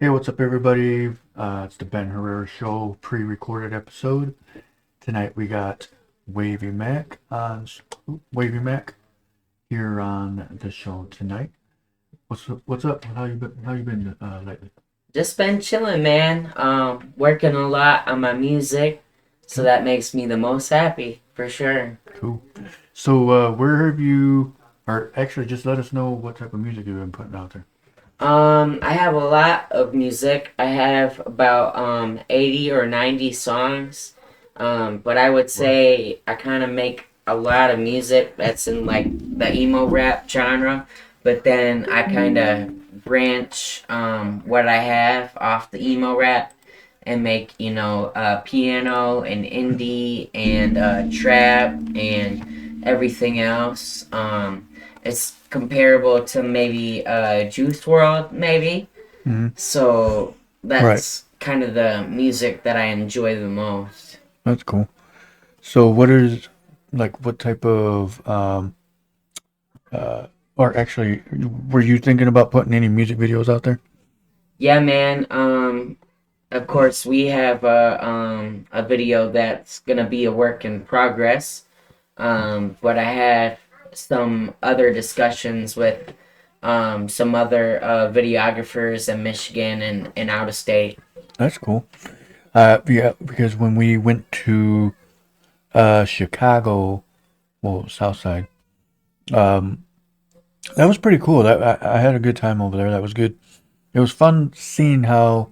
Hey, what's up, everybody? It's the Ben Herrera Show pre-recorded episode. Tonight we got Wavy Mac Wavy Mac here on the show tonight. What's up? What's up? How you been? How you been lately? Just been chilling, man. Working a lot on my music, so Okay, that makes me the most happy for sure. cool. So, where have you? Or actually, just let us know what type of music you've been putting out there. I have a lot of music. I have about 80 or 90 songs. But I would Wow. say I kind of make a lot of music that's in like the emo rap genre, but then I kind of branch what I have off the emo rap and make piano and indie and trap and everything else. It's comparable to maybe Juice World, maybe. Hmm. So Right. that's kind of the music that I enjoy the most. That's cool. So, what is what type of or actually, were you thinking about putting any music videos out there? Yeah, man. Of course, we have a video that's gonna be a work in progress. But I had some other discussions with some other videographers in Michigan and out of state. That's cool. Yeah, because when we went to Chicago, well, South Side, um, that was pretty cool. I had a good time over there. That was good. It was fun seeing how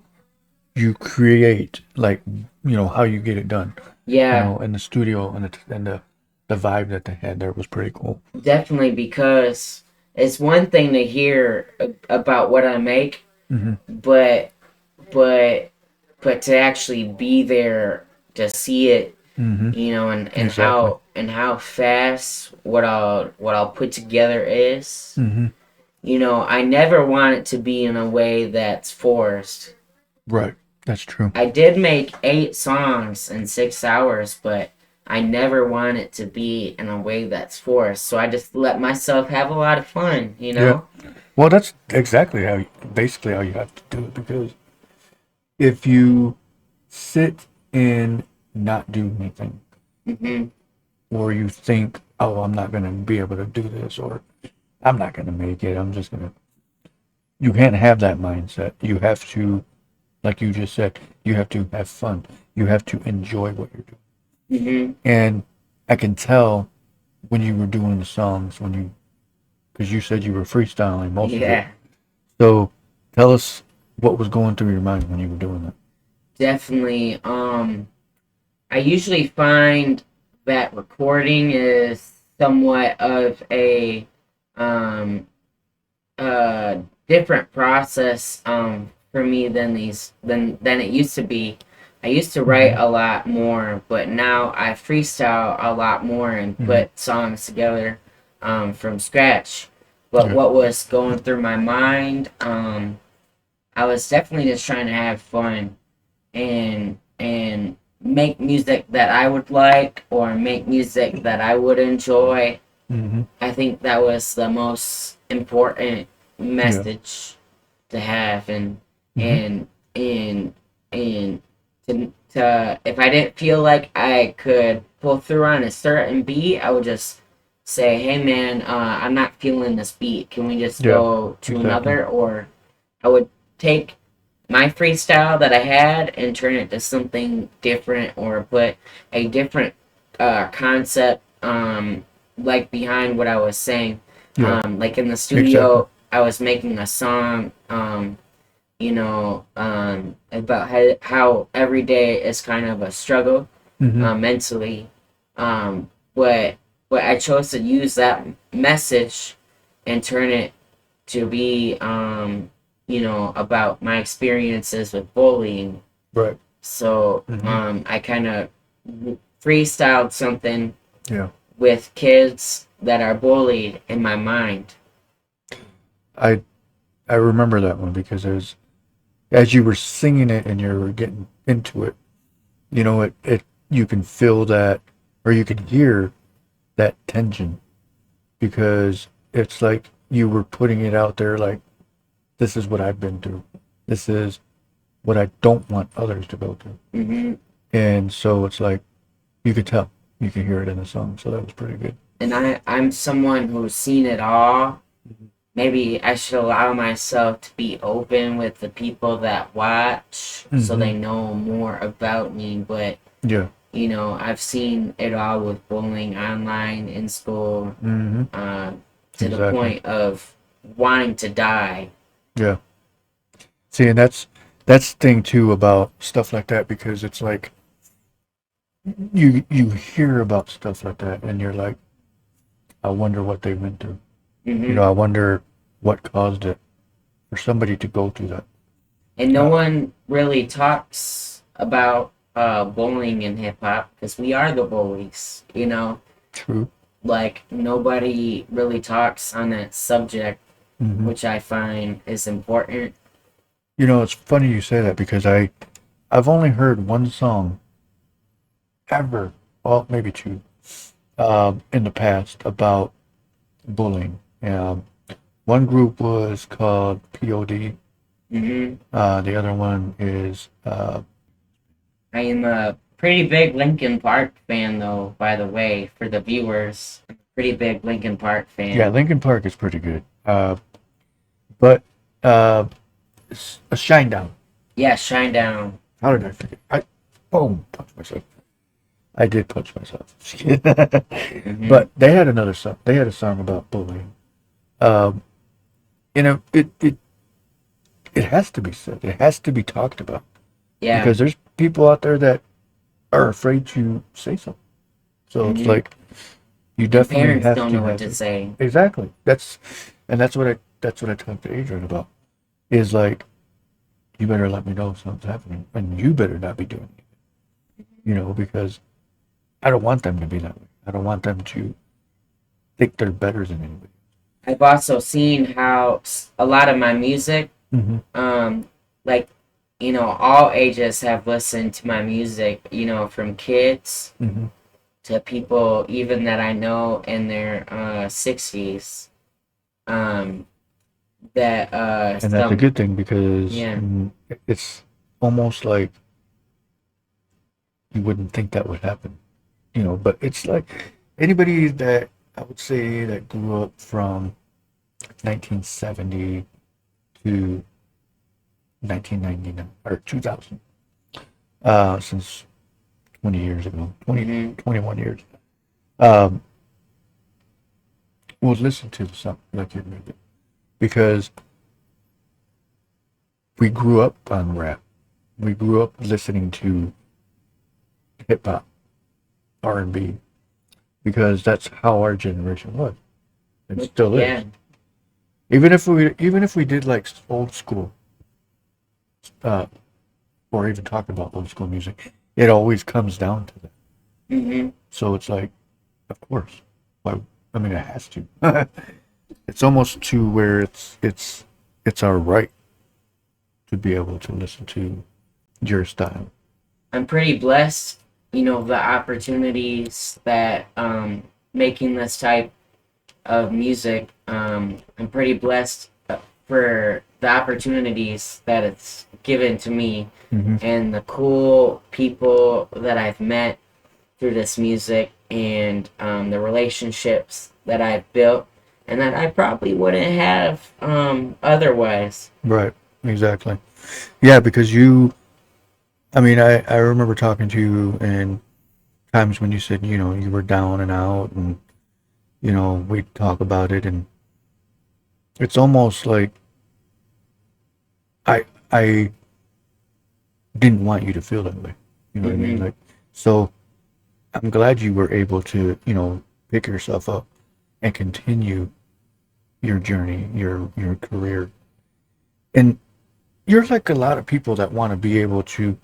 you create, how you get it done. Yeah, In the studio and the vibe that they had there was pretty cool. definitely, because it's one thing to hear about what I make, Hmm. but but but to actually be there to see it, Hmm. and Exactly. how fast what I'll put together is. Hmm. I never want it to be in a way that's forced. Right. That's true. I did make 8 songs in 6 hours, but I never want it to be in a way that's forced. So I just let myself have a lot of fun, you Yeah. know? Well, that's exactly basically how you have to do it because if you sit and not do anything, Hmm. or you think, oh, I'm not going to be able to do this, or I'm not going to make it, you can't have that mindset. You have to, like you just said, you have to have fun. You have to enjoy what you're doing. Hmm. And I can tell when you were doing the songs, because you said you were freestyling most of it. Yeah, So tell us what was going through your mind when you were doing that. definitely. I usually find that recording is somewhat of a um, different process for me than it used to be. I used to write Hmm. a lot more, but now I freestyle a lot more and Hmm. put songs together from scratch. But Yeah. what was going through my mind, I was definitely just trying to have fun and make music that I would like or make music that I would enjoy. Hmm. I think that was the most important Yeah. message to have, Hmm. and and and to if I didn't feel like I could pull through on a certain beat, I would just say, "Hey man, I'm not feeling this beat. Can we just Yeah. go to Exactly. another?" Or I would take my freestyle that I had and turn it to something different, or put a different concept like behind what I was saying. Yeah. Like in the Exactly. studio, I was making a song, about how every day is kind of a struggle Hmm. mentally. But I chose to use that message and turn it to be, about my experiences with bullying. Right. So Hmm. I kind of freestyled something Yeah. with kids that are bullied in my mind. I I remember that one because as you were singing it and you were getting into it, it you can feel that or you can hear that tension because it's like you were putting it out there like this is what I've been through. This is what I don't want others to go through. Hmm. And so it's like, you could tell, you can hear it in the song. So that was pretty good. And I'm someone who's seen it all. Mhm. Maybe I should allow myself to be open with the people that watch so they Mm-hmm. know more about me. But, Yeah. I've seen it all with bullying online, in school, Mm-hmm. uh, to the Exactly. point of wanting to die. Yeah. See, and that's the thing too about stuff like that, because it's like you hear about stuff like that and you're like, I wonder what they went through. Hmm. I wonder what caused it for somebody to go through that. And no Uh, one really talks about bullying in hip hop because we are the bullies. True. Like, nobody really talks on that subject, Hmm. which I find is important. It's funny you say that, because I've only heard one song ever, well, maybe two, in the past about bullying. One group was called POD. Hmm. The other one is I am a pretty big Linkin Park fan, though, by the way, for the viewers. I'm a pretty big Linkin Park yeah, fan. Linkin Park is pretty good. But uh, a Shinedown. Yeah, Shinedown. How did I forget? I boom, punched myself. I did punch myself. Hmm. But they had another song. They had a song about bullying. Um, it has to be said. It has to be talked about, Yeah. because there's people out there that are afraid to say something. So it's Hmm. like, you And definitely parents have don't to know what have to it. say. Exactly. That's what I talked to Adrian about. Is like, you better let me know if something's happening, and you better not be doing it. Because I don't want them to be that way. I don't want them to think they're better than anybody. I've also seen how a lot of my music, Mm-hmm. um, like, all ages have listened to my music, from kids Mm-hmm. to people even that I know in their 60s. Um, that And that's a some good thing, because Yeah. it's almost like you wouldn't think that would happen. But it's like anybody that I would say that grew up from 1970 to 1999 or 2000, since 20 years ago, 20, Hmm. 21 years, um, will listen to something like your music, because we grew up on rap. We grew up listening to hip hop, R&B, because that's how our generation was. It still Yeah. is. Even if we did like old school, uh, or even talking about old school music, it always comes down to that. Hmm. So it's like, of course, why? I mean, it has to. It's almost to where it's our right to be able to listen to your style. I'm pretty blessed, the opportunities that making this type of music. I'm pretty blessed for the opportunities that it's given to me Mm-hmm. and the cool people that I've met through this music and the relationships that I've built and that I probably wouldn't have otherwise. Right. Exactly. Yeah, because I mean, I remember talking to you and times when you said, you were down and out, and, we'd talk about it, and it's almost like I didn't want you to feel that way. You know what I mean? Hmm. Like, so I'm glad you were able to, pick yourself up and continue your journey, your career. And you're like a lot of people that want to be able to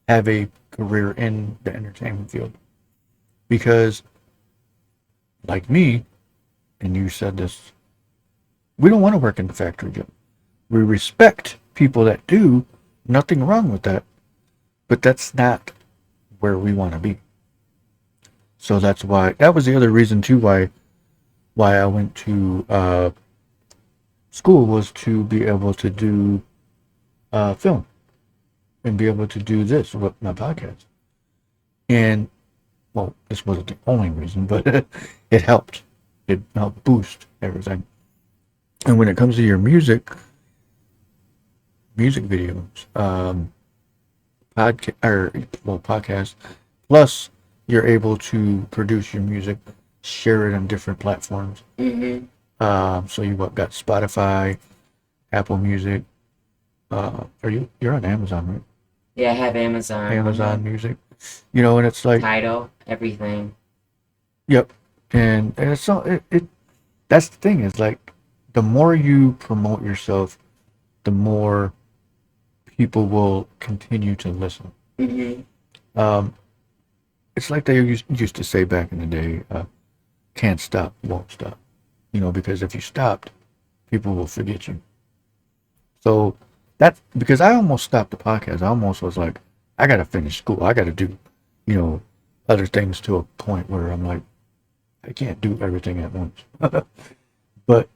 have a career in the entertainment field, because like me, and you said this, we don't want to work in the factory job. We respect people that do, nothing wrong with that, but that's not where we want to be. So that was the other reason too why I went to school, was to be able to do film and be able to do this with my podcast. And well, this wasn't the only reason, but it helped. It helped boost everything. And when it comes to your music videos, podcast, plus you're able to produce your music, share it on different platforms. Mm-hmm. So you got Spotify, Apple Music. You're on Amazon, right? Yeah, I have Amazon. Amazon Music. And it's like Tidal, everything. yep. And it's so it that's the thing is like the more you promote yourself, the more people will continue to listen. Mm-hmm. Um, it's like they used to say back in the day, can't stop, won't stop. Because if you stopped, people will forget you. So that's because I almost stopped the podcast. I almost was like, I gotta finish school. I gotta do, other things to a point where I'm like, I can't do everything at once. But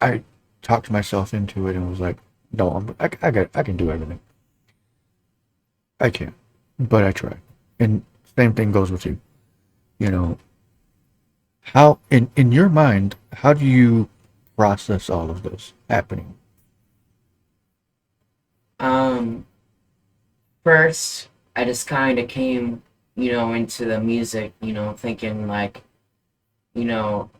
I talked myself into it and was like, no, I can do everything. I can, but I try. And same thing goes with you. How in your mind, how do you process all of this happening? Um, First, I just kind of came, into the music, thinking like, you know,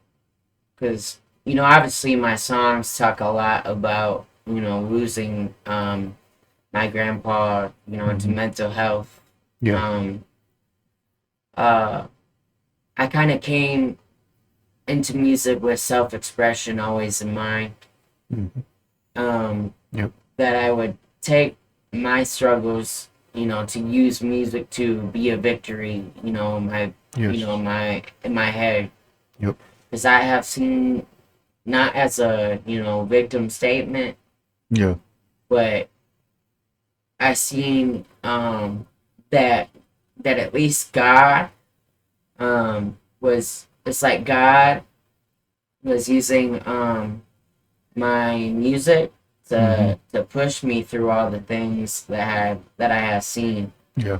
because, obviously my songs talk a lot about, losing my grandpa, into Hmm. mental health. Yeah. Um, uh, I kind of came into music with self-expression always in mind. Hmm. Um, Yep. that I would take my struggles, to use music to be a victory, Yes. in my head. Yep. Because I have seen, not as a, victim statement, Yeah. but I seen that at least God it's like God was using my music Hmm. to push me through all the things that I have seen. Yeah.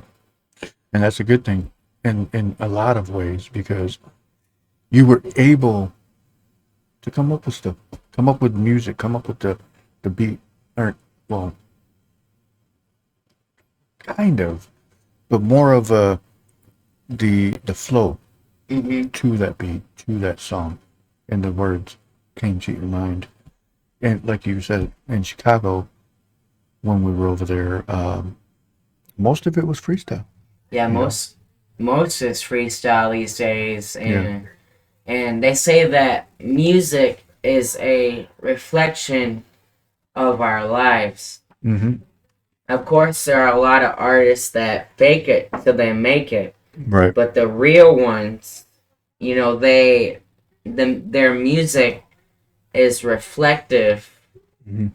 And that's a good thing in a lot of ways because you were able to come up with stuff, come up with music, come up with the beat, or well, kind of, but more of the flow Mm-hmm. to that beat, to that song, and the words came to your mind. And like you said, in Chicago, when we were over there, most of it was freestyle. Yeah, You know? most is freestyle these days, Yeah. and they say that music is a reflection of our lives. Mm-hmm. Of course, there are a lot of artists that fake it till they make it, Right. but the real ones, their music is reflective Mm-hmm.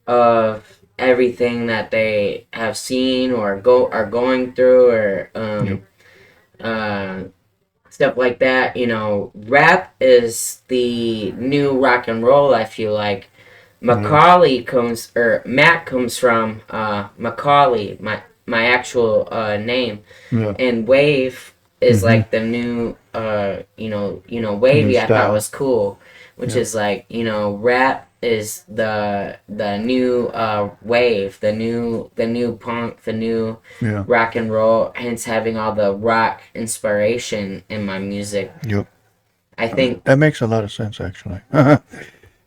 of everything that they have seen or are going through or Yep. uh, stuff like that. Rap is the new rock and roll. I feel like Yeah. Mac comes from Macaulay, my actual name, Yeah. and Wave is Mm-hmm. like the new New Wavy. I thought style. was cool, which Yep. is like rap is the new wave, the new punk, the new Yeah. rock and roll. Hence, having all the rock inspiration in my music. Yep. I think That makes a lot of sense actually.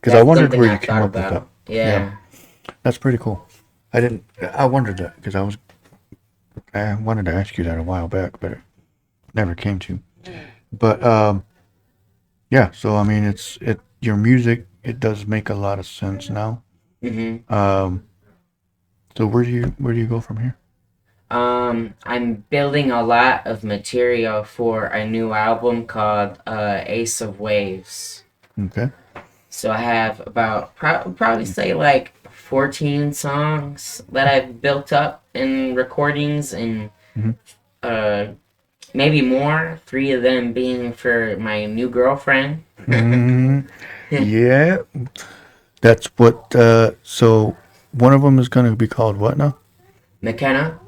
Because I that's wondered something where you I've came thought up with that. about. Yeah. Yeah. That's pretty cool. I didn't. I wondered that because I wanted to ask you that a while back, but it never came to. But yeah. So I mean, your music. It does make a lot of sense now. Mhm. Um, so where do you go from here? I'm building a lot of material for a new album called Ace of Waves. Okay. So I have about probably say like 14 songs that I've built up in recordings and Hmm. uh maybe more. 3 of them being for my new girlfriend. Hmm. Yeah. That's what. So. one of them is going to be called what now? McKenna.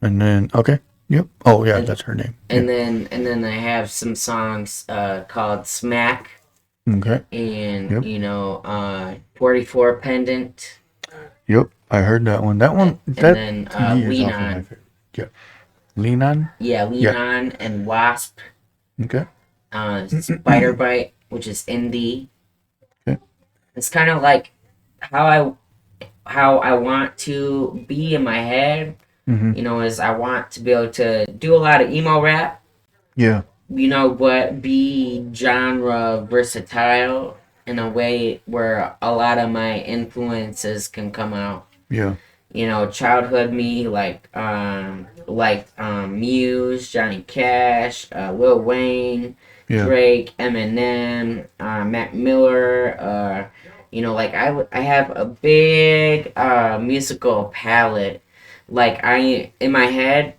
And then, okay. Yep. Oh, yeah, And, that's her name. and Yeah. then I have some songs called Smack Okay. and Yep. 44 Pendant. Yep. I heard that one. That one, And that then to me is Lean also my On. favorite. Yeah. Lean On? Yeah, Lean Yeah. On and Wasp. Okay. Spider Bite, which is indie. Okay. It's kind of like how I want to be in my head. Mm-hmm. Is I want to be able to do a lot of emo rap. Yeah. But be genre versatile in a way where a lot of my influences can come out. Yeah. Childhood me Muse, Johnny Cash, Lil Wayne, Yeah. Drake, Eminem, Mac Miller. I have a big musical palette. Like I in my head,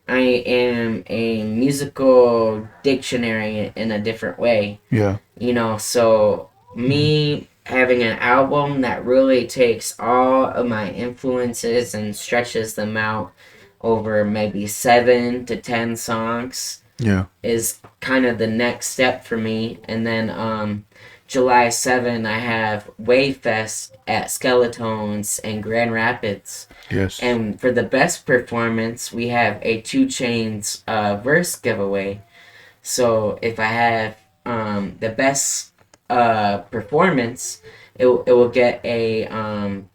I am a musical dictionary in a different way. Yeah. So me having an album that really takes all of my influences and stretches them out over maybe 7 to 10 songs Yeah. is kind of the next step for me. And then July 7, I have Wave Fest at Skeletones in Grand Rapids. Yes. And for the best performance, we have a 2 Chainz verse giveaway. So if I have the best performance, it will get a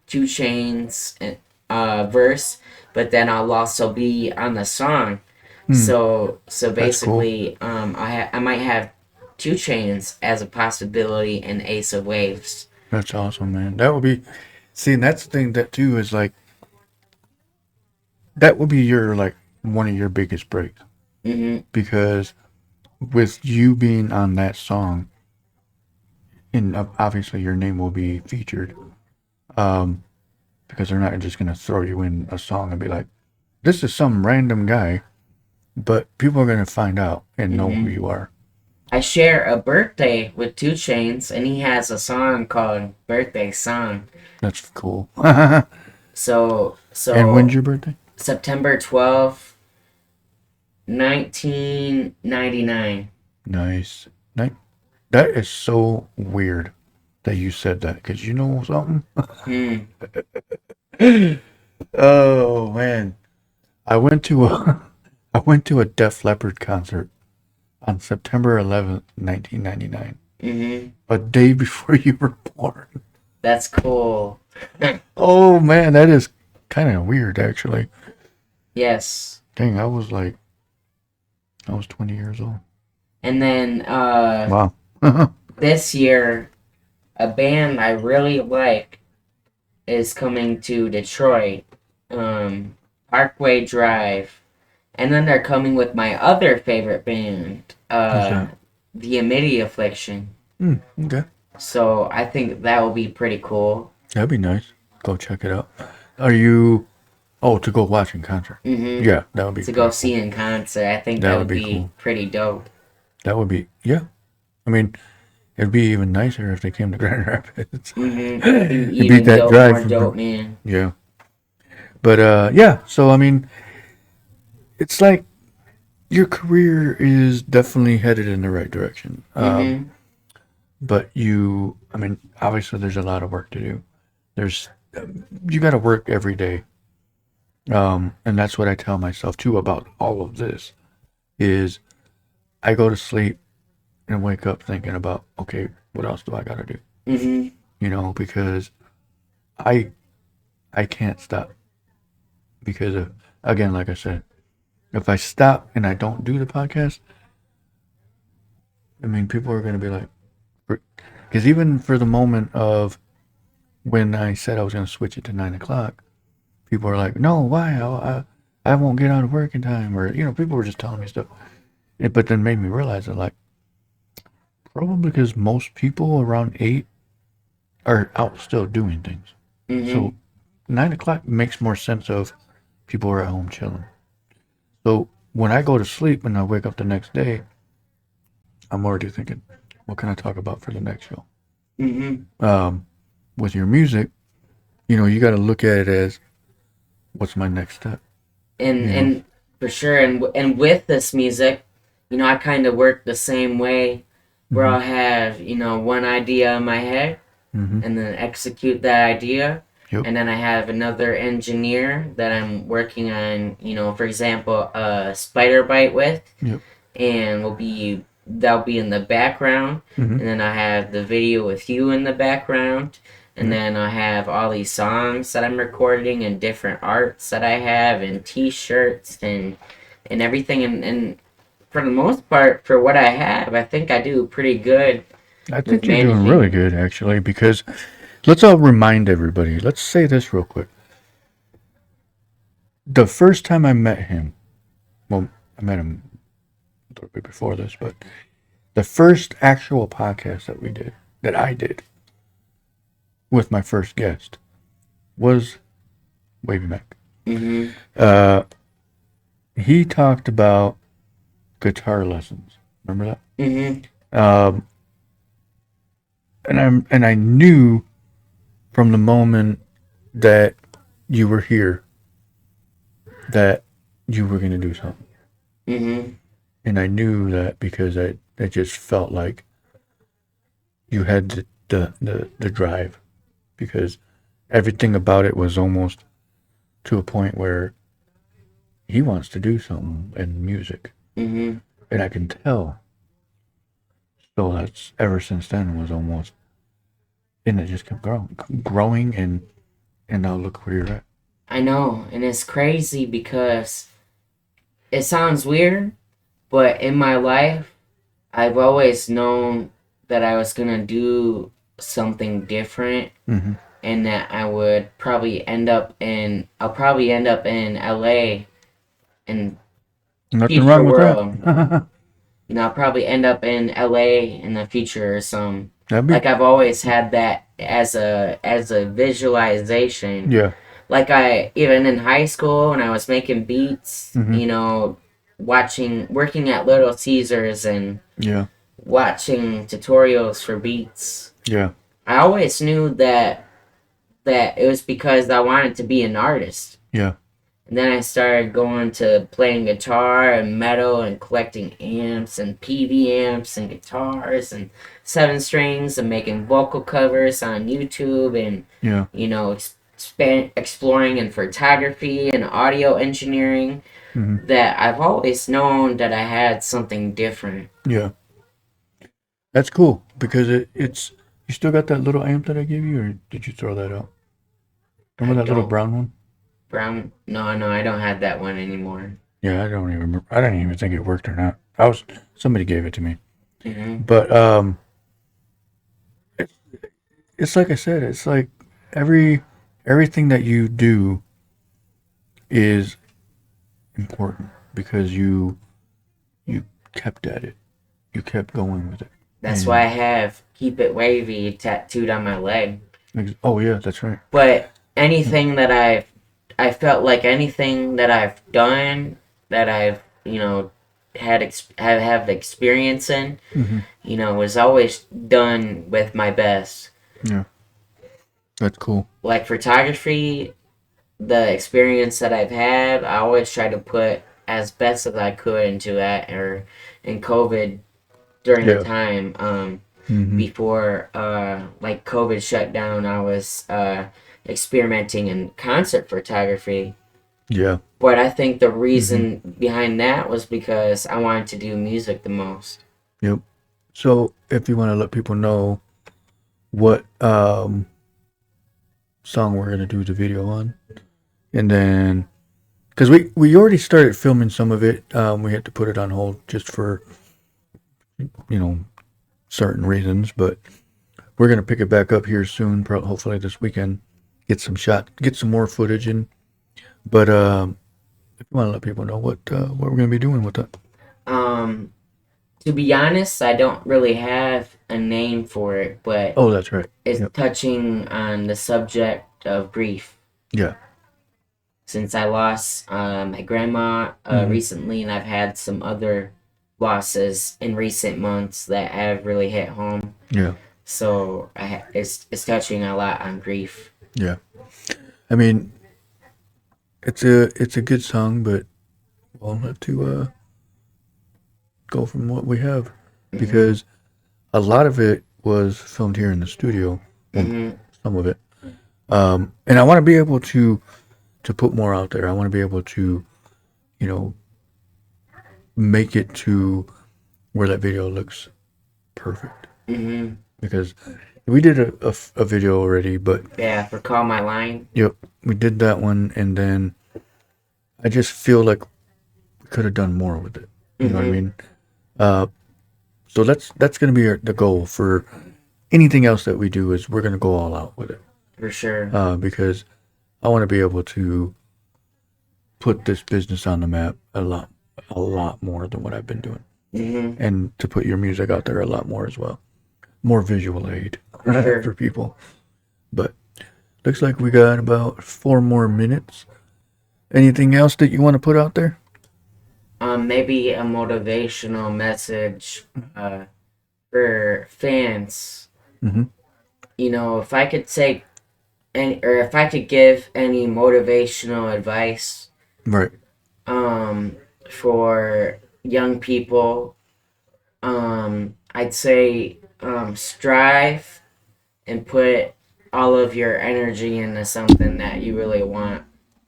2 Chainz verse, but then I'll also be on the song. So That's cool. basically, I might have 2 Chainz as a possibility in Ace of Waves. That's awesome, man. That would be, see, and that's the thing that too is like, that would be your, like, one of your biggest breaks. Because with you being on that song, and obviously your name will be featured, because they're not just going to throw you in a song and be like, this is some random guy, but people are going to find out and know who you are. I share a birthday with 2 Chainz, and he has a song called "Birthday Song." That's cool. And So when's your birthday? September 12th, 1999. Nice. That is so weird that you said that, because you know something? Oh, man. I went to a Def Leppard concert on September 11th, 1999. A day before you were born. That's cool. Oh, man, that is kind of weird, actually. Yes. Dang, I was 20 years old. And then Wow. this year, a band I really like is coming to Detroit, Parkway Drive. And then they're coming with my other favorite band, The Amity Affliction. Okay. So I think that will be pretty cool. That'd be nice. Go check it out. Are you... Oh, to go watch in concert. Yeah, that would be to go cool. see in concert. I think that would be cool. pretty dope. That would be, yeah. I mean, it'd be even nicer if they came to Grand Rapids. Even beat that dope, drive more from dope, man. Yeah. But, yeah, so, I mean, it's like your career is definitely headed in the right direction. But I mean, obviously there's a lot of work to do. You got to work every day. And that's what I tell myself too about all of this is I go to sleep and wake up thinking about, okay, what else do I got to do? Because I can't stop because of, again, like I said, if I stop and I don't do the podcast, I mean, people are going to be like, because even for the moment of when I said I was going to switch it to 9 o'clock, people are like, no, why? I won't get out of work in time. Or, people were just telling me stuff. But then made me realize that, like, probably because most people around 8 are out still doing things. So 9 o'clock makes more sense of people are at home chilling. So when I go to sleep and I wake up the next day, I'm already thinking, what can I talk about for the next show? With your music, you got to look at it as what's my next step. and You know. and for sure, and with this music, I kind of work the same way, where Mhm. I'll have one idea in my head, Mhm. and then execute that idea. Yep. And then I have another engineer that I'm working on, for example, a spider bite with, Yep. and that'll be in the background. Mhm. And then I have the video with you in the background. And Yep. then I have all these songs that I'm recording and different arts that I have and t-shirts and everything. And for the most part, for what I have, I think I do pretty good I with think you're doing really managing. good, actually, because let's all remind everybody. Let's say this real quick. The first time I met him, well, I met him a little bit before this, but the first actual podcast that I did with my first guest, was Wavy Mac. Mm-hmm. Uh, he talked about guitar lessons. Remember Mm-hmm. that? And I knew from the moment that you were here that you were going to do something. Mm-hmm. And I knew that because I just felt like you had the drive, because everything about it was almost to a point where he wants to do something in music. Mm-hmm. And I can tell. So that's ever since then was almost, and it just kept growing, and now look where you're at. I know, and it's crazy because it sounds weird, but in my life, I've always known that I was gonna do something different, Mm-hmm. and that I'll probably end up in LA in Nothing future wrong with world. that. I'll probably end up in LA in the future or some. That'd be, Like I've always had that as a visualization. yeah. Like I even in high school when I was making beats, Mm-hmm. working at Little Caesars and Yeah. watching tutorials for beats. Yeah. I always knew that it was because I wanted to be an artist. Yeah. And then I started going to playing guitar and metal and collecting amps and PV amps and guitars and seven strings and making vocal covers on YouTube and Yeah. exploring in photography and audio engineering. Mm-hmm. That I've always known that I had something different. Yeah. That's cool because it's you still got that little amp that I gave you, or did you throw that out? I Remember that little don't brown one? Brown. No, no, I don't have that one anymore. Yeah, I don't even remember. I didn't even think it worked or not. I was Somebody gave it to me, Hmm. but it's, it's like I said. It's like everything that you do is important because you kept at it. You kept going with it. That's why I And have "Keep It Wavy" tattooed on my leg. oh yeah, that's right. But anything that I felt like anything that I've done, that I've have experience in, Mm-hmm. was always done with my best. Yeah, that's cool. Like photography, the experience that I've had, I always try to put as best as I could into that. Or in COVID during the Yeah. time Mm-hmm. before like COVID shut down, I was experimenting in concert photography. Yeah. But I think the Mm-hmm. reason behind that was because I wanted to do music the most. Yep. So if you want to let people know what song we're gonna do the video on, and then because we already started filming some of it, we had to put it on hold just for you know certain reasons, but we're gonna pick it back up here soon, hopefully this weekend. Get some more footage in. But if you want to let people know what we're gonna be doing with that. Um, to be honest, I don't really have a name for it, but Oh, that's right. it's Yep. touching on the subject of grief. Yeah. Since I lost my grandma Mm-hmm. recently, and I've had some other losses in recent months that have really hit home. Yeah. So it's touching a lot on grief. Yeah. I mean, it's a good song, but we'll have to go from what we have Mhm. because a lot of it was filmed here in the studio. Well, Mhm. some of it. And I want to be able to put more out there. I want to be able to, you know, make it to where that video looks perfect Mhm. because we did a video already, but Yeah, for Call My Line. yep, we did that one, and then I just feel like we could have done more with it. You know what I Mhm. mean? Uh, so that's gonna be the goal for anything else that we do is we're gonna go all out with it For sure. because I want to be able to put this business on the map a lot more than what I've been doing, Mhm. and to put your music out there a lot more as well, more visual aid For sure. for people. But looks like we got about 4 more minutes. Anything else that you want to put out there? Maybe a motivational message for fans. Mm-hmm. You know, if I could take any, or if I could give any motivational advice, Right. um, for young people, I'd say, strive and put all of your energy into something that you really want.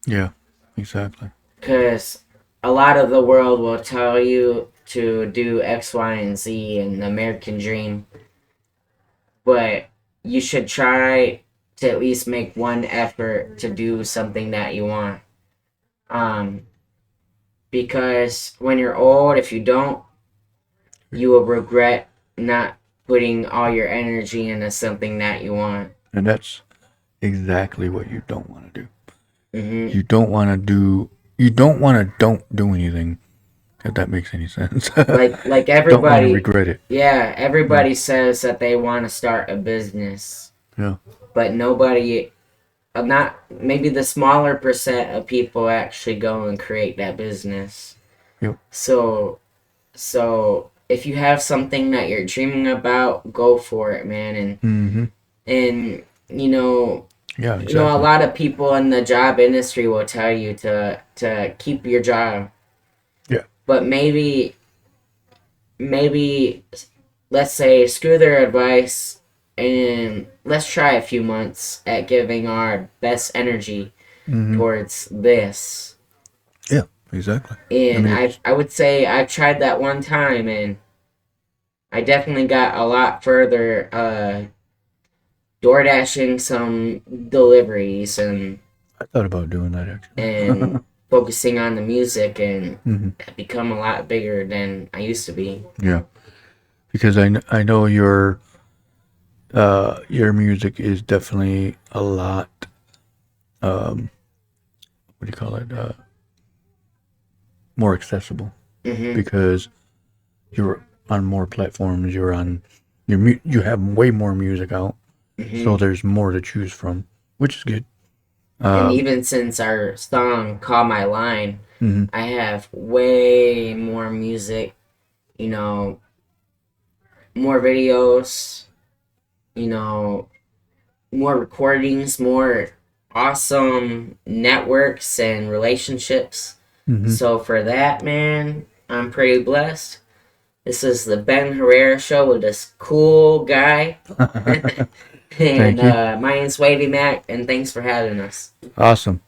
Yeah. Exactly. Because a lot of the world will tell you to do X, Y, and Z and the American dream, but you should try to at least make one effort to do something that you want. Um, because when you're old, if you don't, you will regret not putting all your energy into something that you want. And that's exactly what you don't want to do. Hmm. You don't want to do. You don't want to don't do anything. If that makes any sense. Like Don't want to everybody, regret it. yeah, Yeah. everybody says that they want to start a business, Yeah. but nobody, not maybe the smaller percent of people actually go and create that business. Yep. So if you have something that you're dreaming about, go for it, man. Mm-hmm. And you know, Yeah. a Exactly. lot of people in the job industry will tell you to keep your job, Yeah. but maybe let's say screw their advice and let's try a few months at giving our best energy Mm-hmm. towards this. Yeah. Exactly. I And mean, I would say I tried that one time and I definitely got a lot further door dashing some deliveries I thought about doing that and actually. focusing on the music and Mm-hmm. become a lot bigger than I used to be. Yeah. Because I know your music is definitely a lot. Um, what do you call it? More accessible Hmm. because you're on more platforms. You're on you have way more music out, so Hmm. there's more to choose from, which is good. And Um, even since our song "Call My Line," mhm. I have way more music. You know, more videos. You know, more recordings, more awesome networks and relationships. Mhm. So for that, man, I'm pretty blessed. This is the Ben Herrera Show with this cool guy. And Thank you. my name's Wavy Mac, and thanks for having us. Awesome.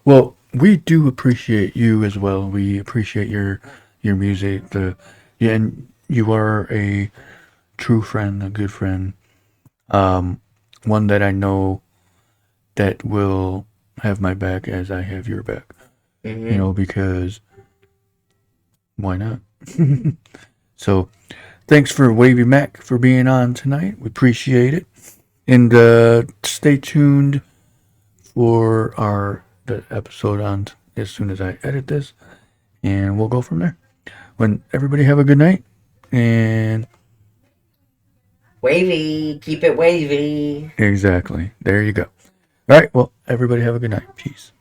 Well, we do appreciate you as well. We appreciate your music. Yeah, and you are a true friend, a good friend. Um, one that I know that will have my back as I have your back. You Hmm. know, because why not? So, thanks for Wavy Mac for being on tonight. We appreciate it. And stay tuned for our the episode on as soon as I edit this, and we'll go from there. When everybody have a good night, and Wavy, keep it wavy. exactly there you go. All right, well, everybody have a good night. Peace.